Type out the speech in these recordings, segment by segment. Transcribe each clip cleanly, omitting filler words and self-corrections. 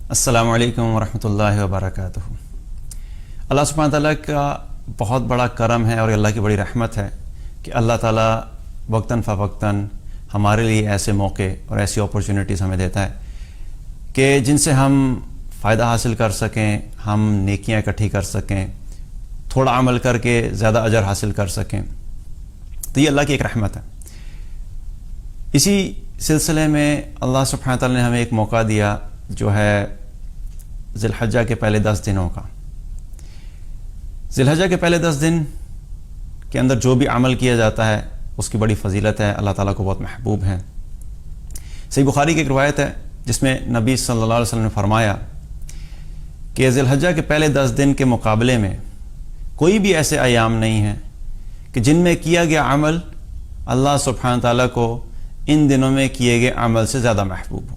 السلام علیکم ورحمۃ اللہ وبرکاتہ۔ اللہ سبحانہ تعالیٰ کا بہت بڑا کرم ہے اور اللہ کی بڑی رحمت ہے کہ اللہ تعالیٰ وقتاً فوقتاً ہمارے لیے ایسے موقع اور ایسی اپرچونٹیز ہمیں دیتا ہے کہ جن سے ہم فائدہ حاصل کر سکیں، ہم نیکیاں اکٹھی کر سکیں، تھوڑا عمل کر کے زیادہ اجر حاصل کر سکیں۔ تو یہ اللہ کی ایک رحمت ہے۔ اسی سلسلے میں اللہ سبحانہ تعالیٰ نے ہمیں ایک موقع دیا جو ہے ذی الحجہ کے پہلے 10 دنوں کا۔ ذی الحجہ کے پہلے 10 دن کے اندر جو بھی عمل کیا جاتا ہے اس کی بڑی فضیلت ہے، اللہ تعالیٰ کو بہت محبوب ہے۔ صحیح بخاری کی ایک روایت ہے جس میں نبی صلی اللہ علیہ وسلم نے فرمایا کہ ذی الحجہ کے پہلے 10 دن کے مقابلے میں کوئی بھی ایسے ایام نہیں ہیں کہ جن میں کیا گیا عمل اللہ سبحانہ تعالیٰ کو ان دنوں میں کیے گئے عمل سے زیادہ محبوب ہو۔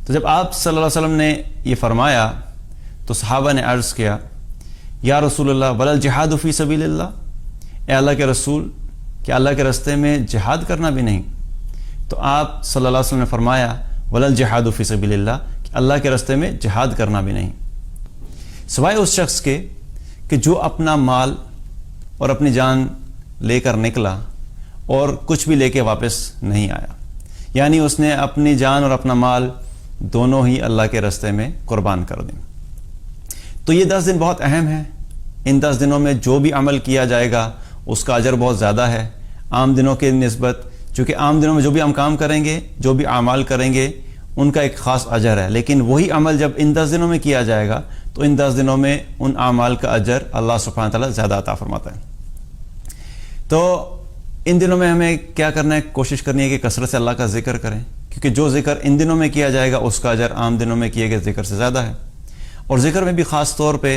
تو جب آپ صلی اللہ علیہ وسلم نے یہ فرمایا تو صحابہ نے عرض کیا یا رسول اللہ ولا الجہاد فی سبیل اللہ، اے اللہ کے رسول، کیا اللہ کے راستے میں جہاد کرنا بھی نہیں؟ تو آپ صلی اللہ علیہ وسلم نے فرمایا ولا الجہاد فی سبیل اللہ، کہ اللہ کے راستے میں جہاد کرنا بھی نہیں، سوائے اس شخص کے کہ جو اپنا مال اور اپنی جان لے کر نکلا اور کچھ بھی لے کے واپس نہیں آیا، یعنی اس نے اپنی جان اور اپنا مال دونوں ہی اللہ کے راستے میں قربان کر دیں۔ تو یہ 10 دن بہت اہم ہیں۔ ان 10 دنوں میں جو بھی عمل کیا جائے گا اس کا اجر بہت زیادہ ہے عام دنوں کے نسبت، چونکہ عام دنوں میں جو بھی ہم کام کریں گے، جو بھی اعمال کریں گے، ان کا ایک خاص اجر ہے، لیکن وہی عمل جب ان 10 دنوں میں کیا جائے گا تو ان 10 دنوں میں ان اعمال کا اجر اللہ سبحانہ تعالیٰ زیادہ عطا فرماتا ہے۔ تو ان دنوں میں ہمیں کیا کرنا ہے؟ کوشش کرنی ہے کہ کثرت سے اللہ کا ذکر کریں، کیونکہ جو ذکر ان دنوں میں کیا جائے گا اس کا اجر عام دنوں میں کیے گئے ذکر سے زیادہ ہے۔ اور ذکر میں بھی خاص طور پہ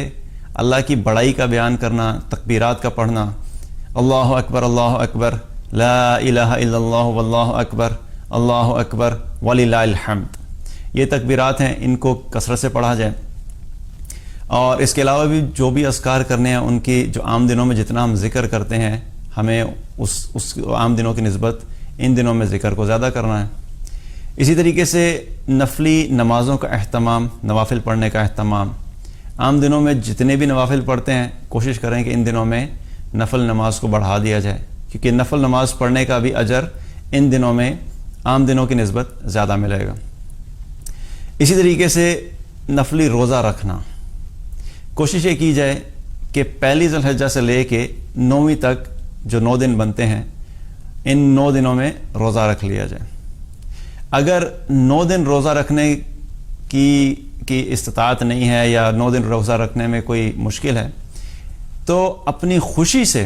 اللہ کی بڑائی کا بیان کرنا، تکبیرات کا پڑھنا، اللہ اکبر لا الہ الا اللہ واللہ اکبر وللہ الحمد، یہ تکبیرات ہیں، ان کو کثرت سے پڑھا جائے۔ اور اس کے علاوہ بھی جو بھی اذکار کرنے ہیں ان کی جو عام دنوں میں جتنا ہم ذکر کرتے ہیں ہمیں اس عام دنوں کی نسبت ان دنوں میں ذکر کو زیادہ کرنا ہے۔ اسی طریقے سے نفلی نمازوں کا اہتمام، نوافل پڑھنے کا اہتمام، عام دنوں میں جتنے بھی نوافل پڑھتے ہیں کوشش کریں کہ ان دنوں میں نفل نماز کو بڑھا دیا جائے، کیونکہ نفل نماز پڑھنے کا بھی اجر ان دنوں میں عام دنوں کی نسبت زیادہ ملے گا۔ اسی طریقے سے نفلی روزہ رکھنا، کوشش یہ کی جائے کہ پہلی ذی الحجہ سے لے کے 9ویں تک جو 9 دن بنتے ہیں ان 9 دنوں میں روزہ رکھ لیا جائے۔ اگر 9 دن روزہ رکھنے کی استطاعت نہیں ہے یا 9 دن روزہ رکھنے میں کوئی مشکل ہے تو اپنی خوشی سے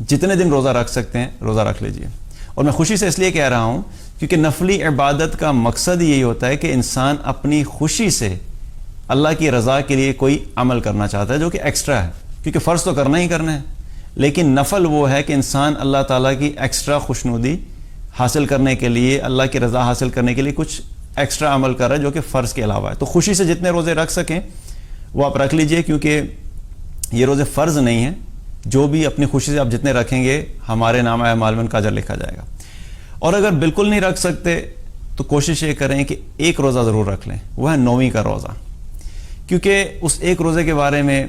جتنے دن روزہ رکھ سکتے ہیں روزہ رکھ لیجئے۔ اور میں خوشی سے اس لیے کہہ رہا ہوں کیونکہ نفلی عبادت کا مقصد یہی ہوتا ہے کہ انسان اپنی خوشی سے اللہ کی رضا کے لیے کوئی عمل کرنا چاہتا ہے جو کہ ایکسٹرا ہے، کیونکہ فرض تو کرنا ہی کرنا ہے، لیکن نفل وہ ہے کہ انسان اللہ تعالیٰ کی ایکسٹرا خوشنودی حاصل کرنے کے لیے، اللہ کی رضا حاصل کرنے کے لیے کچھ ایکسٹرا عمل کر رہا ہے جو کہ فرض کے علاوہ ہے۔ تو خوشی سے جتنے روزے رکھ سکیں وہ آپ رکھ لیجئے، کیونکہ یہ روزے فرض نہیں ہیں، جو بھی اپنی خوشی سے آپ جتنے رکھیں گے ہمارے نامہ اعمال میں ان کا اجر لکھا جائے گا۔ اور اگر بالکل نہیں رکھ سکتے تو کوشش یہ کریں کہ ایک روزہ ضرور رکھ لیں، وہ ہے 9ویں کا روزہ، کیونکہ اس ایک روزے کے بارے میں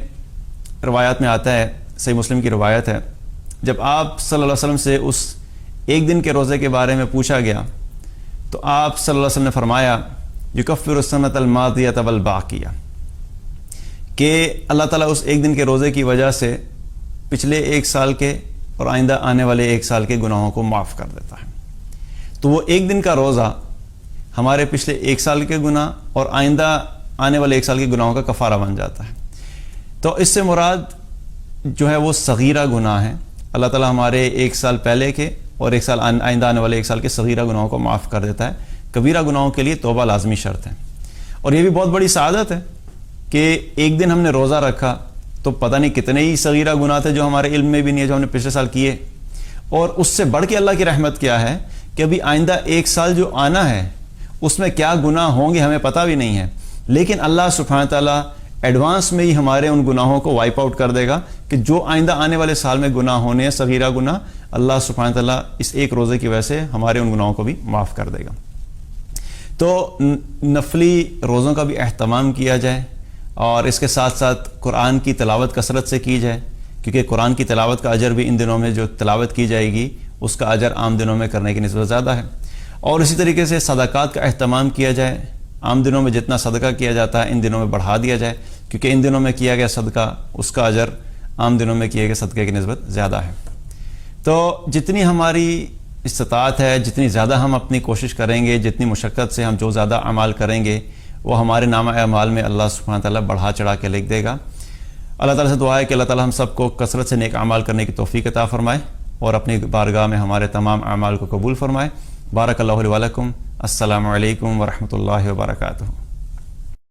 روایات میں آتا ہے، صحیح مسلم کی روایت ہے، جب آپ صلی اللہ علیہ وسلم سے اس ایک دن کے روزے کے بارے میں پوچھا گیا تو آپ صلی اللہ علیہ وسلم نے فرمایا یکفر السنۃ الماضیۃ والباقیہ، کہ اللہ تعالیٰ اس ایک دن کے روزے کی وجہ سے پچھلے 1 سال کے اور آئندہ آنے والے 1 سال کے گناہوں کو معاف کر دیتا ہے۔ تو وہ ایک دن کا روزہ ہمارے پچھلے 1 سال کے گناہ اور آئندہ آنے والے 1 سال کے گناہوں کا کفارہ بن جاتا ہے۔ تو اس سے مراد جو ہے وہ صغیرہ گناہ ہیں، اللہ تعالیٰ ہمارے 1 سال پہلے کے اور 1 سال آئندہ آنے والے 1 سال کے صغیرہ گناہوں کو معاف کر دیتا ہے۔ کبیرہ گناہوں کے لیے توبہ لازمی شرط ہے۔ اور یہ بھی بہت بڑی سعادت ہے کہ ایک دن ہم نے روزہ رکھا تو پتہ نہیں کتنے ہی صغیرہ گناہ تھے جو ہمارے علم میں بھی نہیں ہے، جو ہم نے پچھلے سال کیے، اور اس سے بڑھ کے اللہ کی رحمت کیا ہے کہ ابھی آئندہ 1 سال جو آنا ہے اس میں کیا گناہ ہوں گے ہمیں پتہ بھی نہیں ہے، لیکن اللہ سبحانہ تعالیٰ ایڈوانس میں ہی ہمارے ان گناہوں کو وائپ آؤٹ کر دے گا کہ جو آئندہ آنے والے سال میں گناہ ہونے ہیں، صغیرہ گناہ، اللہ سبحانہ تعالیٰ اس ایک روزے کی وجہ سے ہمارے ان گناہوں کو بھی معاف کر دے گا۔ تو نفلی روزوں کا بھی اہتمام کیا جائے اور اس کے ساتھ ساتھ قرآن کی تلاوت کثرت سے کی جائے، کیونکہ قرآن کی تلاوت کا اجر بھی ان دنوں میں جو تلاوت کی جائے گی اس کا اجر عام دنوں میں کرنے کی نسبت زیادہ ہے۔ اور اسی طریقے سے صدقات کا اہتمام کیا جائے، عام دنوں میں جتنا صدقہ کیا جاتا ہے ان دنوں میں بڑھا دیا جائے، کیونکہ ان دنوں میں کیا گیا صدقہ اس کا اجر عام دنوں میں کیے گئے صدقے کی نسبت زیادہ ہے۔ تو جتنی ہماری استطاعت ہے، جتنی زیادہ ہم اپنی کوشش کریں گے، جتنی مشقت سے ہم جو زیادہ اعمال کریں گے وہ ہمارے نامہ اعمال میں اللہ سبحانہ تعالیٰ بڑھا چڑھا کے لکھ دے گا۔ اللہ تعالیٰ سے دعا ہے کہ اللہ تعالیٰ ہم سب کو کثرت سے نیک اعمال کرنے کی توفیق عطا فرمائے اور اپنی بارگاہ میں ہمارے تمام اعمال کو قبول فرمائے۔ بارک اللہ علیہ ولکم۔ السلام علیکم ورحمۃ اللہ وبرکاتہ۔